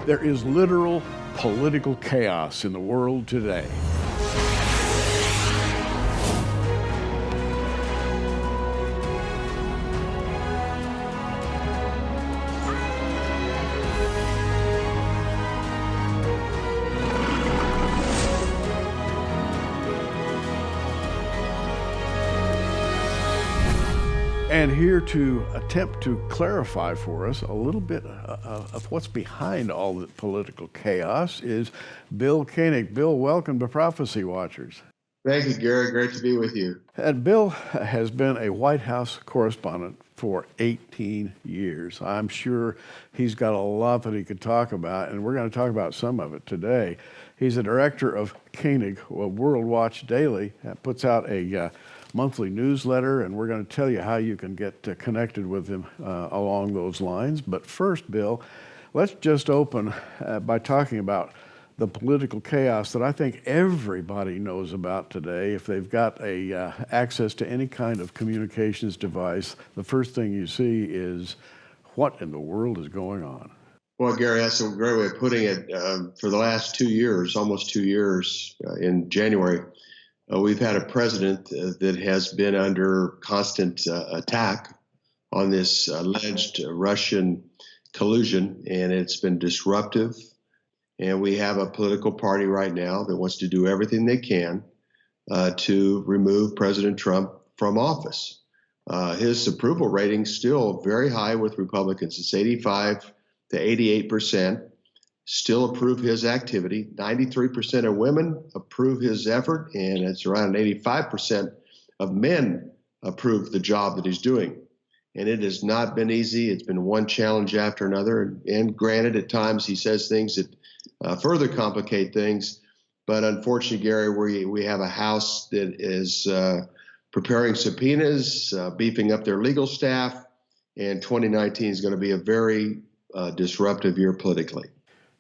There is literal political chaos in the world today. And here to attempt to clarify for us a little bit of what's behind all the political chaos is Bill Koenig. Bill, welcome to Prophecy Watchers. Thank you, Gary. Great to be with you. And Bill has been a White House correspondent for 18 years. I'm sure he's got a lot that he could talk about, and we're going to talk about some of it today. He's the director of Koenig, World Watch Daily, that puts out a monthly newsletter, and we're going to tell you how you can get connected with him along those lines. But first, Bill, let's just open by talking about the political chaos that I think everybody knows about today. If they've got access to any kind of communications device, the first thing you see is what in the world is going on? Well, Gary, that's a great way of putting it. For the last 2 years, almost 2 years, in January, we've had a president that has been under constant attack on this alleged Russian collusion, and it's been disruptive. And we have a political party right now that wants to do everything they can to remove President Trump from office. His approval rating still very high with Republicans. It's 85 to 88%. Still approve his activity. 93% of women approve his effort, and it's around 85% of men approve the job that he's doing. And it has not been easy. It's been one challenge after another. And granted, at times he says things that further complicate things. But unfortunately, Gary, we have a House that is preparing subpoenas, beefing up their legal staff, and 2019 is going to be a very disruptive year politically.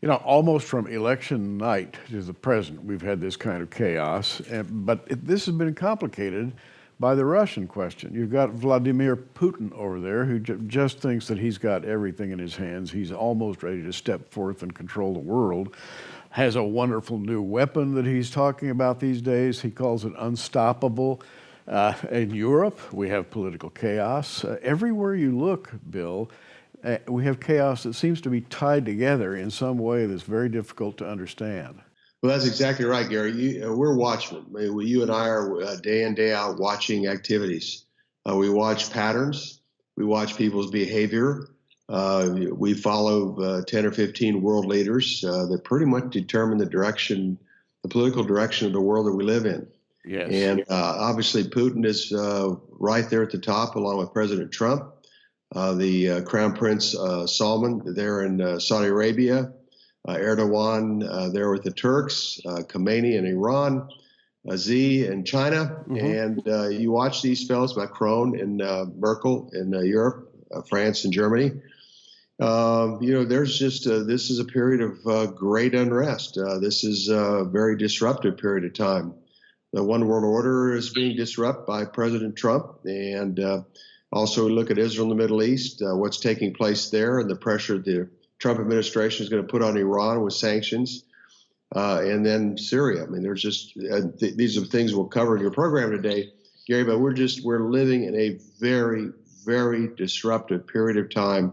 You know, almost from election night to the present, we've had this kind of chaos, but this has been complicated by the Russian question. You've got Vladimir Putin over there who just thinks that he's got everything in his hands. He's almost ready to step forth and control the world. Has a wonderful new weapon that he's talking about these days. He calls it unstoppable. In Europe, we have political chaos. Everywhere you look, Bill, we have chaos that seems to be tied together in some way that's very difficult to understand. Well, that's exactly right, Gary. We're watchmen. You and I are day in, day out watching activities. We watch patterns. We watch people's behavior. We follow 10 or 15 world leaders that pretty much determine the political direction of the world that we live in. Yes. And obviously Putin is right there at the top, along with President Trump. The Crown Prince Salman there in Saudi Arabia, Erdogan there with the Turks, Khomeini in Iran, Xi in China, and you watch these fellows, Macron and Merkel in Europe, France and Germany. There's just this is a period of great unrest. This is a very disruptive period of time. The one world order is being disrupted by President Trump, and also, we look at Israel and the Middle East, what's taking place there, and the pressure the Trump administration is going to put on Iran with sanctions, and then Syria. I mean, there's just these are things we'll cover in your program today, Gary. But we're living in a very, very disruptive period of time,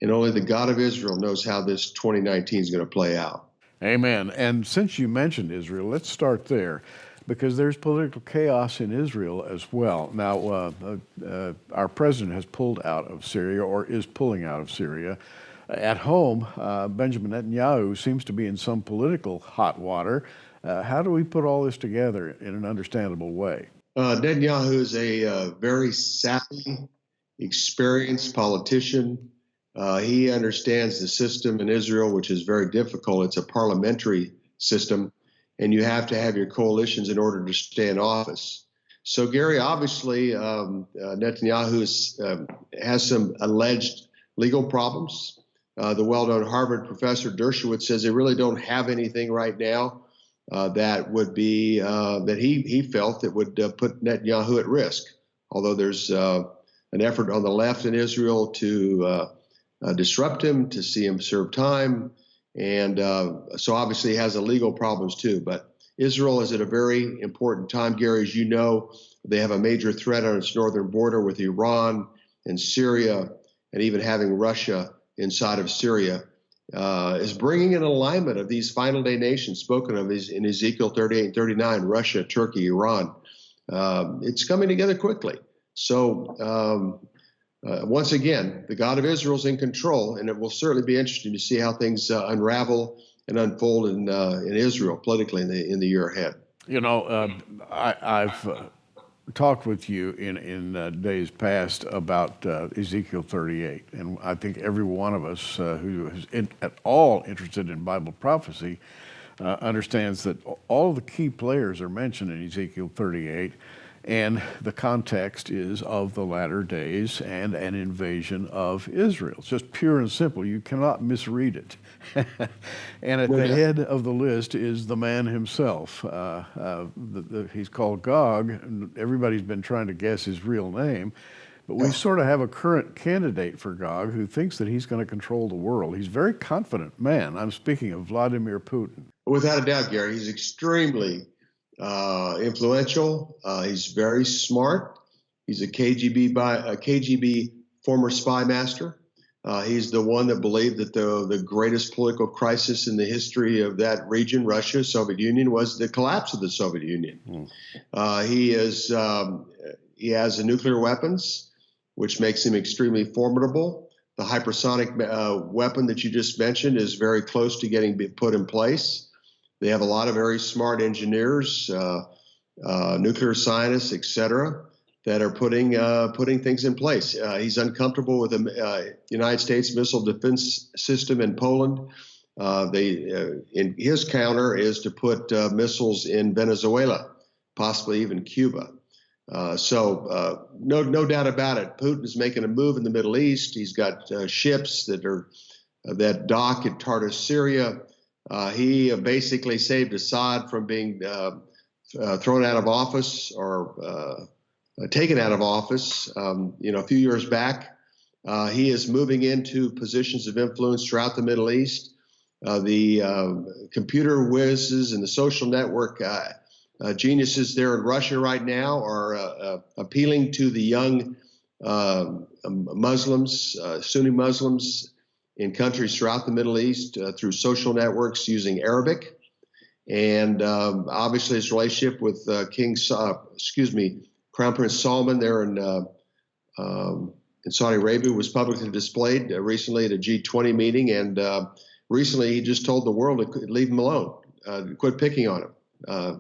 and only the God of Israel knows how this 2019 is going to play out. Amen. And since you mentioned Israel, let's start there, because there's political chaos in Israel as well. Now, our president has pulled out of Syria, or is pulling out of Syria. At home, Benjamin Netanyahu seems to be in some political hot water. How do we put all this together in an understandable way? Netanyahu is a very savvy, experienced politician. He understands the system in Israel, which is very difficult. It's a parliamentary system, and you have to have your coalitions in order to stay in office. So, Gary, obviously, Netanyahu has some alleged legal problems. The well-known Harvard professor Dershowitz says they really don't have anything right now that would be that he felt that would put Netanyahu at risk. Although there's an effort on the left in Israel to disrupt him, to see him serve time, And so obviously has legal problems too. But Israel is at a very important time, Gary. As you know, they have a major threat on its northern border with Iran and Syria, and even having Russia inside of Syria, is bringing an alignment of these final day nations spoken of in Ezekiel 38 and 39, Russia, Turkey, Iran. It's coming together quickly. So once again, the God of Israel is in control, and it will certainly be interesting to see how things unravel and unfold in Israel politically in the year ahead. You know, I've talked with you in days past about Ezekiel 38, and I think every one of us who is at all interested in Bible prophecy understands that all of the key players are mentioned in Ezekiel 38, and the context is of the latter days and an invasion of Israel. It's just pure and simple. You cannot misread it. And at the head of the list is the man himself. He's called Gog, and everybody's been trying to guess his real name. But we sort of have a current candidate for Gog who thinks that he's going to control the world. He's a very confident man. I'm speaking of Vladimir Putin. Without a doubt, Gary, he's extremely influential. He's very smart. He's a KGB former spy master. He's the one that believed that the greatest political crisis in the history of that region, Russia, Soviet Union, was the collapse of the Soviet Union. He has nuclear weapons, which makes him extremely formidable. The hypersonic weapon that you just mentioned is very close to getting put in place. They have a lot of very smart engineers, nuclear scientists, et cetera, that are putting things in place. He's uncomfortable with the United States missile defense system in Poland. In his counter is to put missiles in Venezuela, possibly even Cuba. So no doubt about it. Putin is making a move in the Middle East. He's got ships that dock in Tartus, Syria. He basically saved Assad from being thrown out of office or taken out of office. A few years back, he is moving into positions of influence throughout the Middle East. The computer whizzes and the social network geniuses there in Russia right now are appealing to the young Muslims, Sunni Muslims in countries throughout the Middle East through social networks using Arabic. And obviously his relationship with Crown Prince Salman there in Saudi Arabia was publicly displayed recently at a G20 meeting. And recently he just told the world to leave him alone, quit picking on him,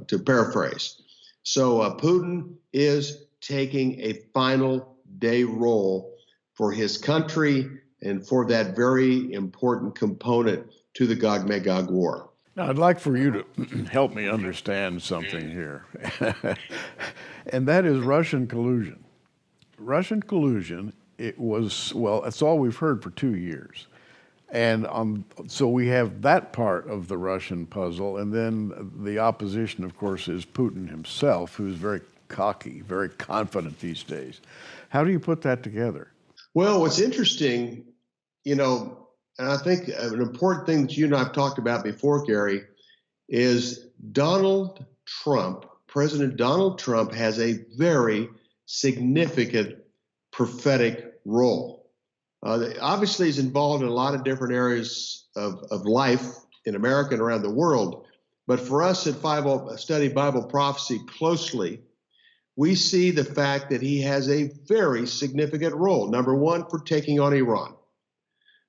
to paraphrase. So Putin is taking a final day role for his country and for that very important component to the Gog-Magog war. Now, I'd like for you to help me understand something here, and that is Russian collusion. Russian collusion, that's all we've heard for 2 years. And so we have that part of the Russian puzzle, and then the opposition, of course, is Putin himself, who's very cocky, very confident these days. How do you put that together? Well, what's interesting, and I think an important thing that you and I have talked about before, Gary, is President Donald Trump has a very significant prophetic role. Obviously, he's involved in a lot of different areas of life in America and around the world. But for us at Study Bible Prophecy closely, we see the fact that he has a very significant role. Number one, for taking on Iran.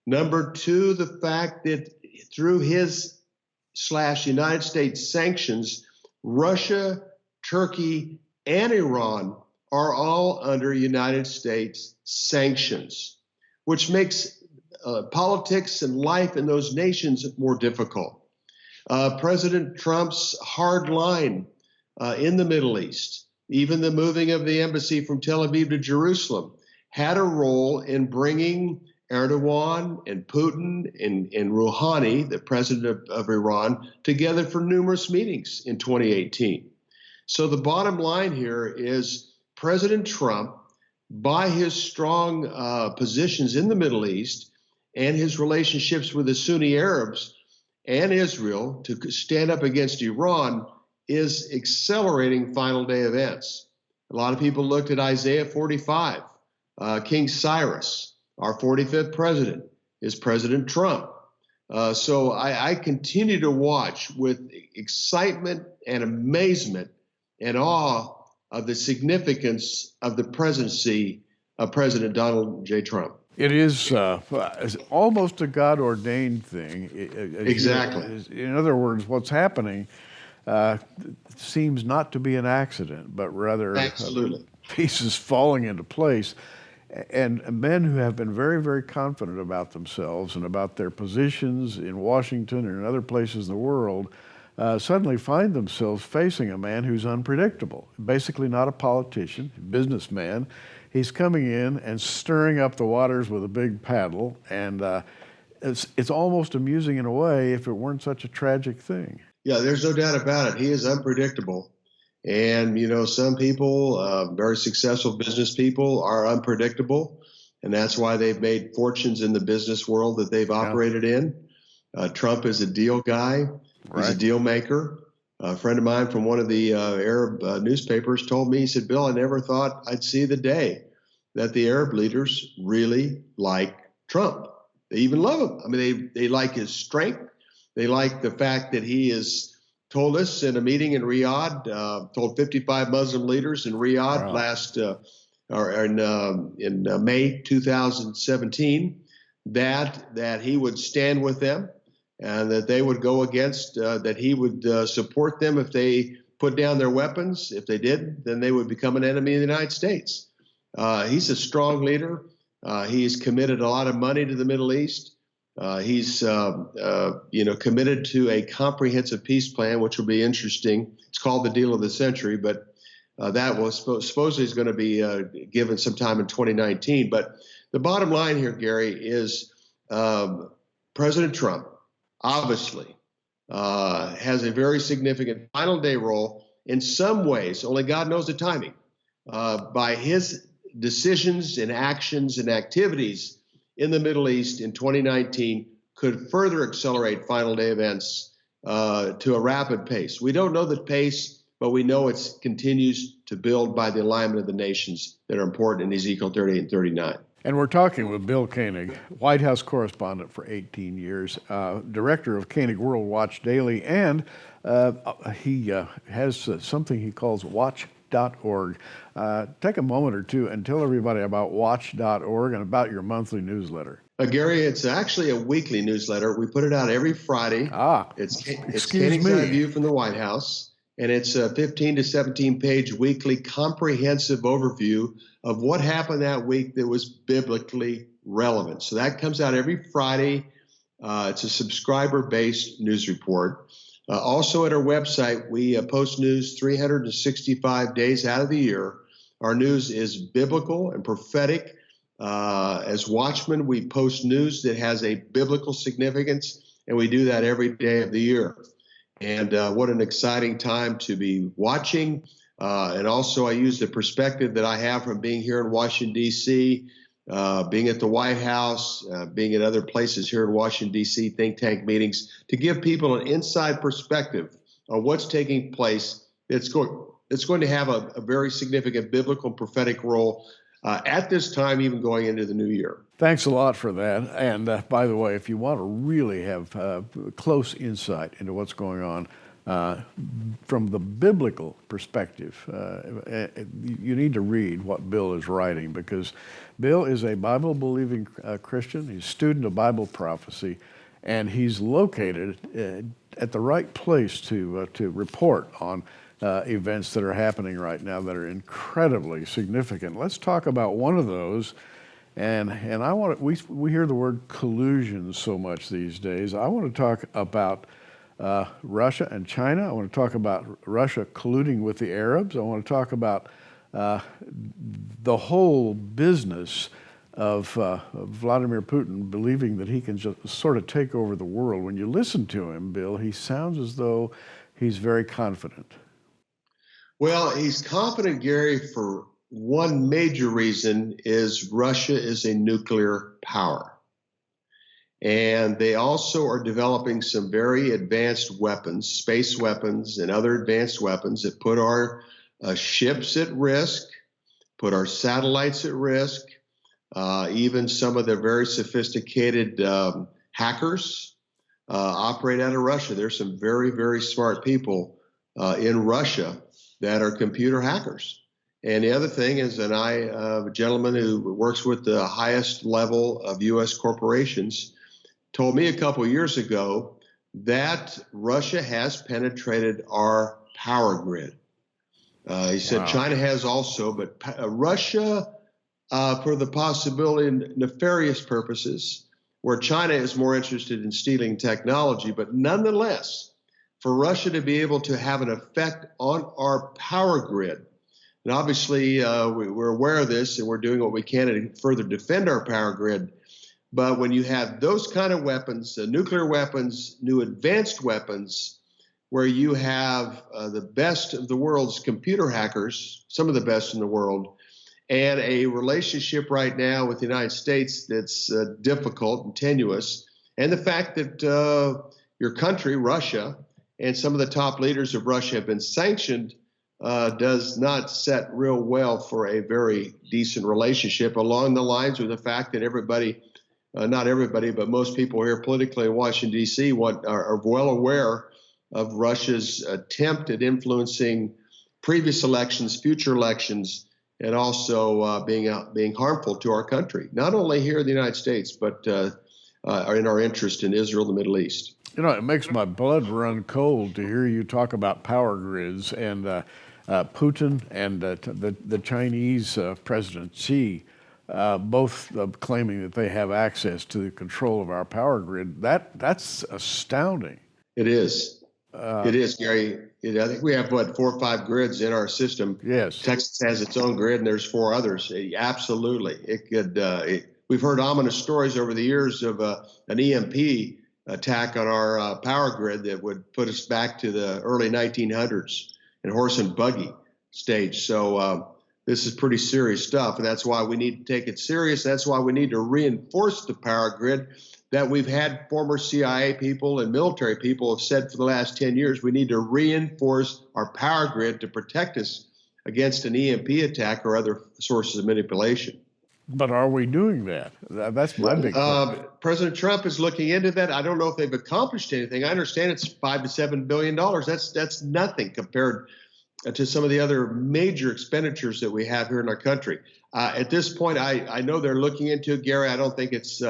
Number two, the fact that through his /United States sanctions, Russia, Turkey, and Iran are all under United States sanctions, which makes politics and life in those nations more difficult. President Trump's hard line in the Middle East, even the moving of the embassy from Tel Aviv to Jerusalem, had a role in bringing Erdogan and Putin and Rouhani, the president of Iran, together for numerous meetings in 2018. So the bottom line here is President Trump, by his strong positions in the Middle East and his relationships with the Sunni Arabs, and Israel to stand up against Iran is accelerating final day events. A lot of people looked at Isaiah 45, King Cyrus, our 45th president, is President Trump. So I continue to watch with excitement and amazement and awe of the significance of the presidency of President Donald J. Trump. It is almost a God-ordained thing. Exactly. In other words, what's happening seems not to be an accident, but rather Absolutely. Pieces falling into place. And men who have been very, very confident about themselves and about their positions in Washington and in other places in the world suddenly find themselves facing a man who's unpredictable, basically not a politician, a businessman. He's coming in and stirring up the waters with a big paddle, and it's almost amusing in a way if it weren't such a tragic thing. Yeah, there's no doubt about it. He is unpredictable. And, some people, very successful business people, are unpredictable. And that's why they've made fortunes in the business world that they've operated in. Trump is a deal guy. He's a deal maker. A friend of mine from one of the Arab newspapers told me, he said, Bill, I never thought I'd see the day that the Arab leaders really like Trump. They even love him. I mean, they like his strength. They like the fact that he has told us in a meeting in Riyadh, told 55 Muslim leaders in Riyadh in May 2017 that he would stand with them and that they would go against, that he would support them if they put down their weapons. If they did, then they would become an enemy of the United States. He's a strong leader. He's committed a lot of money to the Middle East. He's committed to a comprehensive peace plan, which will be interesting. It's called the deal of the century, but that was supposedly is going to be given sometime in 2019. But the bottom line here, Gary, is President Trump obviously has a very significant final day role in some ways. Only God knows the timing. By his decisions and actions and activities in the Middle East in 2019 could further accelerate final day events to a rapid pace. We don't know the pace, but we know it continues to build by the alignment of the nations that are important in Ezekiel 38 and 39. And we're talking with Bill Koenig, White House correspondent for 18 years, director of Koenig World Watch Daily, and he has something he calls Watch.org. Take a moment or two and tell everybody about Watch.org and about your monthly newsletter. Gary, it's actually a weekly newsletter. We put it out every Friday. It's Koenig's Eye View from the White House, and it's a 15 to 17 page weekly comprehensive overview of what happened that week that was biblically relevant. So that comes out every Friday. It's a subscriber-based news report. Also at our website, we post news 365 days out of the year. Our news is biblical and prophetic. As watchmen, we post news that has a biblical significance, and we do that every day of the year. And what an exciting time to be watching. And also I use the perspective that I have from being here in Washington, D.C., being at the White House, being at other places here in Washington, D.C., think tank meetings, to give people an inside perspective on what's taking place. It's going to have a very significant biblical and prophetic role at this time, even going into the new year. Thanks a lot for that. And by the way, if you want to really have close insight into what's going on from the biblical perspective, you need to read what Bill is writing, because Bill is a Bible-believing Christian. He's a student of Bible prophecy, and he's located at the right place to report on events that are happening right now that are incredibly significant. Let's talk about one of those. And I want to, we hear the word collusion so much these days. I want to talk about Russia and China. I want to talk about Russia colluding with the Arabs. I want to talk about the whole business of Vladimir Putin believing that he can just sort of take over the world. When you listen to him, Bill, he sounds as though he's very confident. Well, he's confident, Gary, for one major reason is Russia is a nuclear power. And they also are developing some very advanced weapons, space weapons and other advanced weapons that put our ships at risk, put our satellites at risk. Even some of the very sophisticated hackers operate out of Russia. There's some very, very smart people in Russia that are computer hackers. And the other thing is that a gentleman who works with the highest level of U.S. corporations, told me a couple of years ago that Russia has penetrated our power grid. He said Wow. China has also, but Russia, for the possibility of nefarious purposes, where China is more interested in stealing technology, but nonetheless, for Russia to be able to have an effect on our power grid. And obviously, we're aware of this, and we're doing what we can to further defend our power grid. But when you have those kind of weapons, nuclear weapons, new advanced weapons, where you have the best of the world's computer hackers, some of the best in the world, and a relationship right now with the United States that's difficult and tenuous, and the fact that your country, Russia, and some of the top leaders of Russia have been sanctioned does not set real well for a very decent relationship, along the lines of the fact that everybody, not everybody, but most people here politically in Washington, D.C. are well aware of Russia's attempt at influencing previous elections, future elections, and also being harmful to our country, not only here in the United States, but in our interest in Israel and the Middle East. You know, it makes my blood run cold to hear you talk about power grids and Putin and the Chinese President Xi, both claiming that they have access to the control of our power grid. That's astounding. It is. It is, Gary. I think we have, 4 or 5 grids in our system. Yes. Texas has its own grid, and there's 4 others. Absolutely. It could. We've heard ominous stories over the years of an EMP attack on our power grid that would put us back to the early 1900s in horse and buggy stage. So this is pretty serious stuff, and that's why we need to take it serious. That's why we need to reinforce the power grid that we've had former CIA people and military people have said for the last 10 years. We need to reinforce our power grid to protect us against an EMP attack or other sources of manipulation. But are we doing that? That's my big question. President Trump is looking into that. I don't know if they've accomplished anything. I understand it's $5 to $7 billion. That's nothing compared to some of the other major expenditures that we have here in our country. At this point, I know they're looking into it, Gary. I don't think it's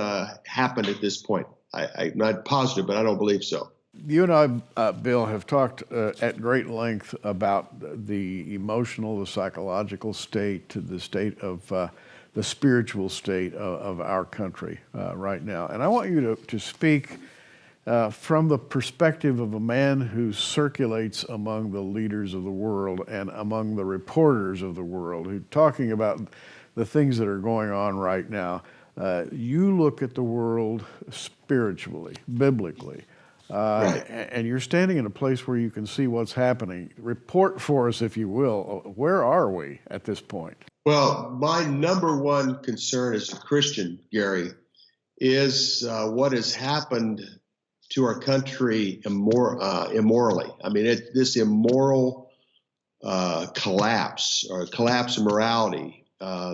happened at this point. I'm not positive, but I don't believe so. You and I, Bill, have talked at great length about the emotional, the psychological state, the state of the spiritual state of our country right now. And I want you to speak from the perspective of a man who circulates among the leaders of the world and among the reporters of the world, who's talking about the things that are going on right now. You look at the world spiritually, biblically, Right. and you're standing in a place where you can see what's happening. Report for us, if you will. Where are we at this point? Well, my number one concern as a Christian, Gary, is what has happened to our country immorally. I mean, this immoral collapse or collapse of morality,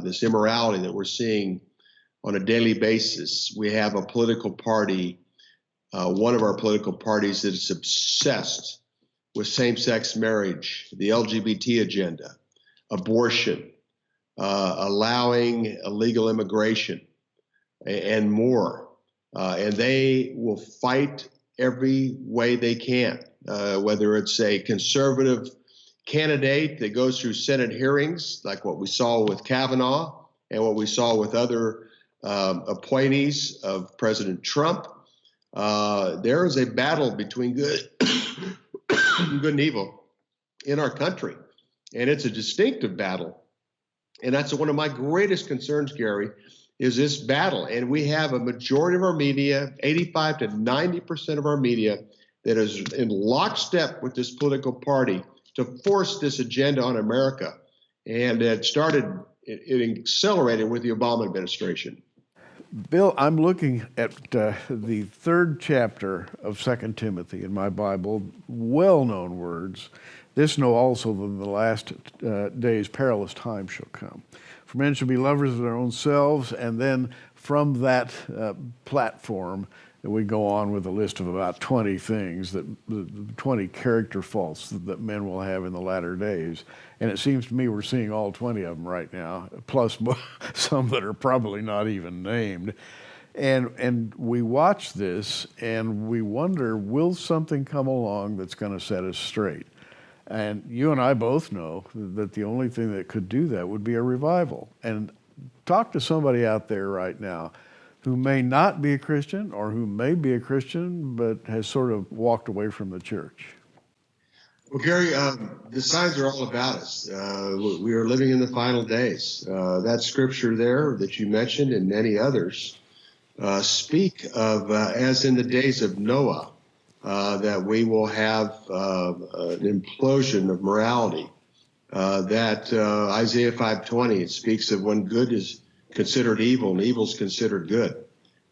this immorality that we're seeing on a daily basis. We have a political party, one of our political parties that is obsessed with same-sex marriage, the LGBT agenda, abortion, allowing illegal immigration, and more. And they will fight every way they can, whether it's a conservative candidate that goes through Senate hearings, like what we saw with Kavanaugh and what we saw with other appointees of President Trump. There is a battle between good, good and evil in our country, and it's a distinctive battle. And that's one of my greatest concerns, Gary, is this battle. And we have a majority of our media, 85 to 90% of our media, that is in lockstep with this political party to force this agenda on America. And it accelerated with the Obama administration. Bill, I'm looking at the third chapter of 2 Timothy in my Bible, well-known words. This know also that in the last days perilous times shall come. For men shall be lovers of their own selves, and then from that platform, we go on with a list of about 20 things, 20 character faults that men will have in the latter days. And it seems to me we're seeing all 20 of them right now, plus some that are probably not even named. And we watch this and we wonder, will something come along that's going to set us straight? And you and I both know that the only thing that could do that would be a revival. And talk to somebody out there right now who may not be a Christian or who may be a Christian but has sort of walked away from the church. Well, Gary, the signs are all about us. We are living in the final days. That scripture there that you mentioned and many others speak of, as in the days of Noah, that we will have an implosion of morality. That Isaiah 5:20, it speaks of when good is considered evil and evil is considered good.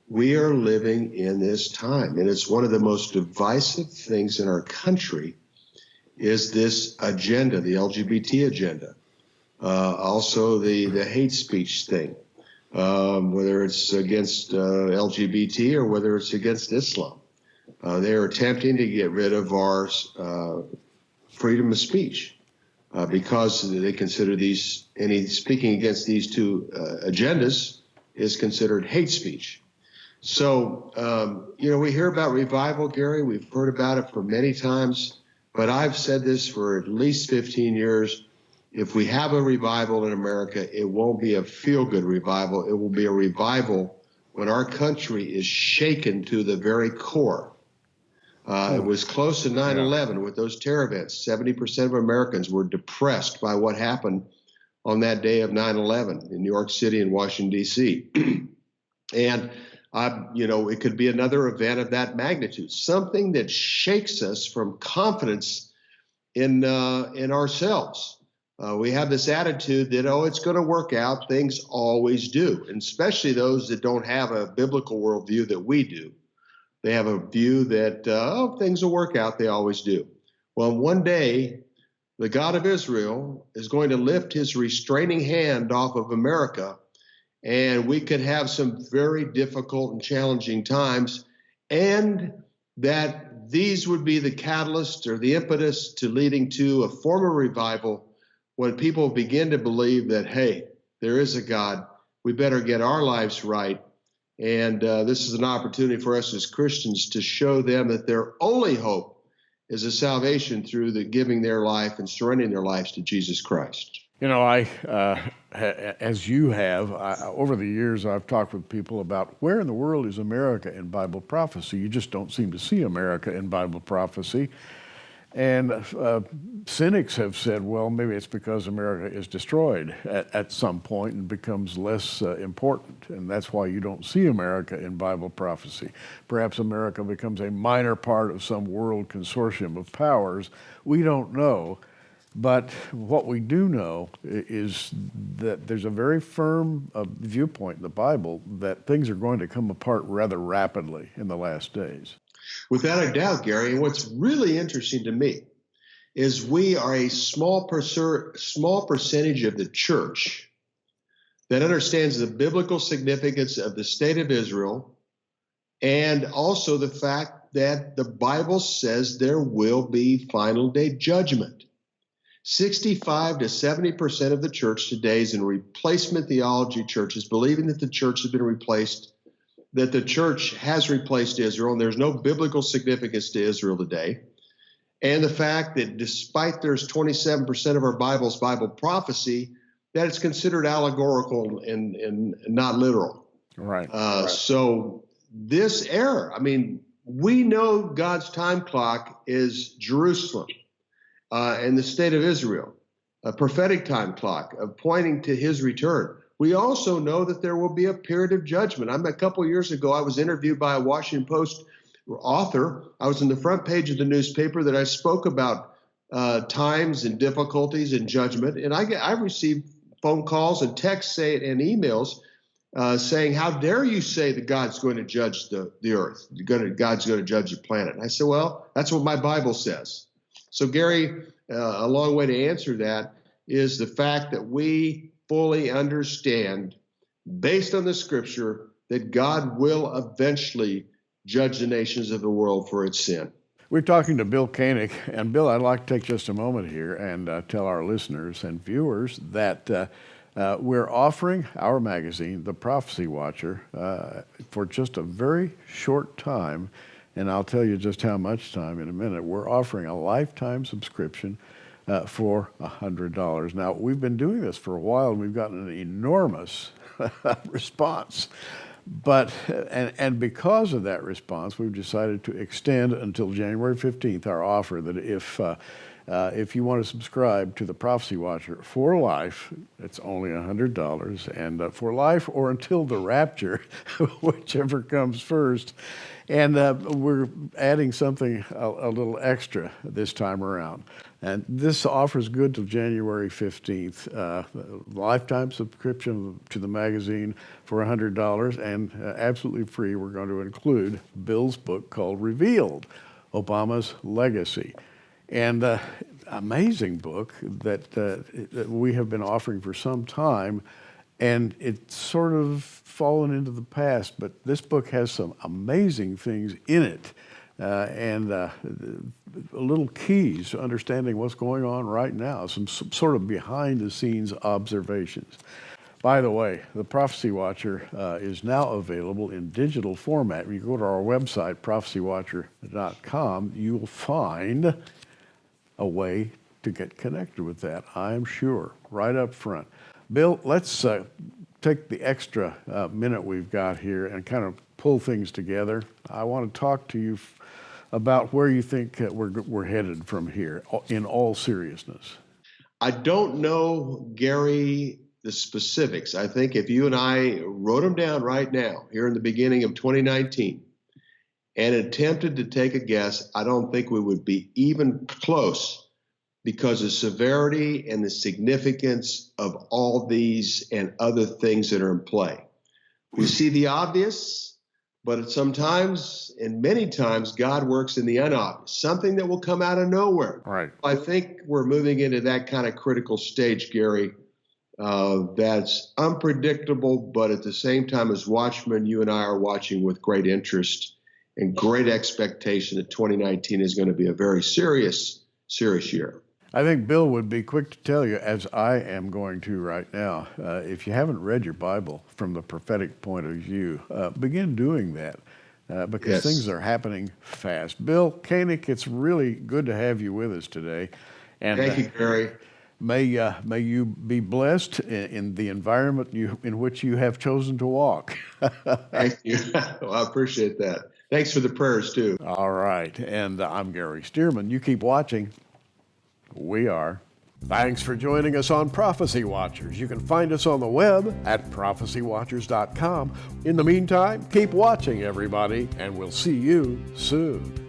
We are living in this time, and it's one of the most divisive things in our country is this agenda, the LGBT agenda. Also the hate speech thing, whether it's against LGBT or whether it's against Islam. They are attempting to get rid of our freedom of speech because they consider any speaking against these two agendas is considered hate speech. So, we hear about revival, Gary. We've heard about it for many times, but I've said this for at least 15 years. If we have a revival in America, it won't be a feel-good revival. It will be a revival when our country is shaken to the very core. It was close to 9/11 with those terror events. 70% of Americans were depressed by what happened on that day of 9/11 in New York City and Washington, D.C. And, it could be another event of that magnitude, something that shakes us from confidence in ourselves. We have this attitude that, it's going to work out. Things always do, and especially those that don't have a biblical worldview that we do. They have a view that, things will work out. They always do. Well, one day, the God of Israel is going to lift his restraining hand off of America, and we could have some very difficult and challenging times, and that these would be the catalyst or the impetus to leading to a form of revival when people begin to believe that, hey, there is a God. We better get our lives right. And this is an opportunity for us as Christians to show them that their only hope is a salvation through the giving their life and surrendering their lives to Jesus Christ. As you have, over the years, I've talked with people about where in the world is America in Bible prophecy. You just don't seem to see America in Bible prophecy. And cynics have said, well, maybe it's because America is destroyed at some point and becomes less important. And that's why you don't see America in Bible prophecy. Perhaps America becomes a minor part of some world consortium of powers. We don't know. But what we do know is that there's a very firm viewpoint in the Bible that things are going to come apart rather rapidly in the last days. Without a doubt, Gary. And what's really interesting to me is we are a small percentage of the church that understands the biblical significance of the state of Israel and also the fact that the Bible says there will be final day judgment. 65 to 70% of the church today is in replacement theology churches, believing that the church has been replaced, that the church has replaced Israel, and there's no biblical significance to Israel today. And the fact that despite there's 27% of our Bible's Bible prophecy, that it's considered allegorical and not literal. Right. So this error, we know God's time clock is Jerusalem and the state of Israel, a prophetic time clock of pointing to his return. We also know that there will be a period of judgment. A couple of years ago, I was interviewed by a Washington Post author. I was in the front page of the newspaper that I spoke about times and difficulties and judgment. And I received phone calls and texts and emails saying, "How dare you say that God's going to judge the earth? God's going to judge the planet?" And I said, "Well, that's what my Bible says." So, Gary, a long way to answer that is the fact that we fully understand, based on the Scripture, that God will eventually judge the nations of the world for its sin. We're talking to Bill Koenig, and Bill, I'd like to take just a moment here and tell our listeners and viewers that we're offering our magazine, The Prophecy Watcher, for just a very short time, and I'll tell you just how much time in a minute. We're offering a lifetime subscription for $100. Now, we've been doing this for a while, and we've gotten an enormous response. But, and because of that response, we've decided to extend until January 15th our offer that if you want to subscribe to the Prophecy Watcher for life, it's only $100, and for life or until the rapture, whichever comes first. And we're adding something a little extra this time around. And this offer is good till January 15th. Lifetime subscription to the magazine for $100, and absolutely free. We're going to include Bill's book called Revealed, Obama's Legacy. And amazing book that we have been offering for some time, and it's sort of fallen into the past, but this book has some amazing things in it, and little keys to understanding what's going on right now, some sort of behind-the-scenes observations. By the way, the Prophecy Watcher is now available in digital format. When you go to our website, prophecywatcher.com, you'll find a way to get connected with that, I'm sure, right up front. Bill, let's take the extra minute we've got here and kind of pull things together. I want to talk to you about where you think we're headed from here, in all seriousness. I don't know, Gary, the specifics. I think if you and I wrote them down right now, here in the beginning of 2019, and attempted to take a guess, I don't think we would be even close, because of severity and the significance of all these and other things that are in play. We see the obvious, but sometimes, and many times, God works in the unobvious, something that will come out of nowhere. Right. I think we're moving into that kind of critical stage, Gary, that's unpredictable, but at the same time, as watchmen, you and I are watching with great interest and great expectation that 2019 is going to be a very serious year. I think Bill would be quick to tell you, as I am going to right now, if you haven't read your Bible from the prophetic point of view, begin doing that, because Yes. things are happening fast. Bill Koenig, it's really good to have you with us today. And Thank you, Gary. may you be blessed in the environment in which you have chosen to walk. Thank you. Well, I appreciate that. Thanks for the prayers, too. All right. And I'm Gary Stearman. You keep watching. We are. Thanks for joining us on Prophecy Watchers. You can find us on the web at prophecywatchers.com. In the meantime, keep watching, everybody, and we'll see you soon.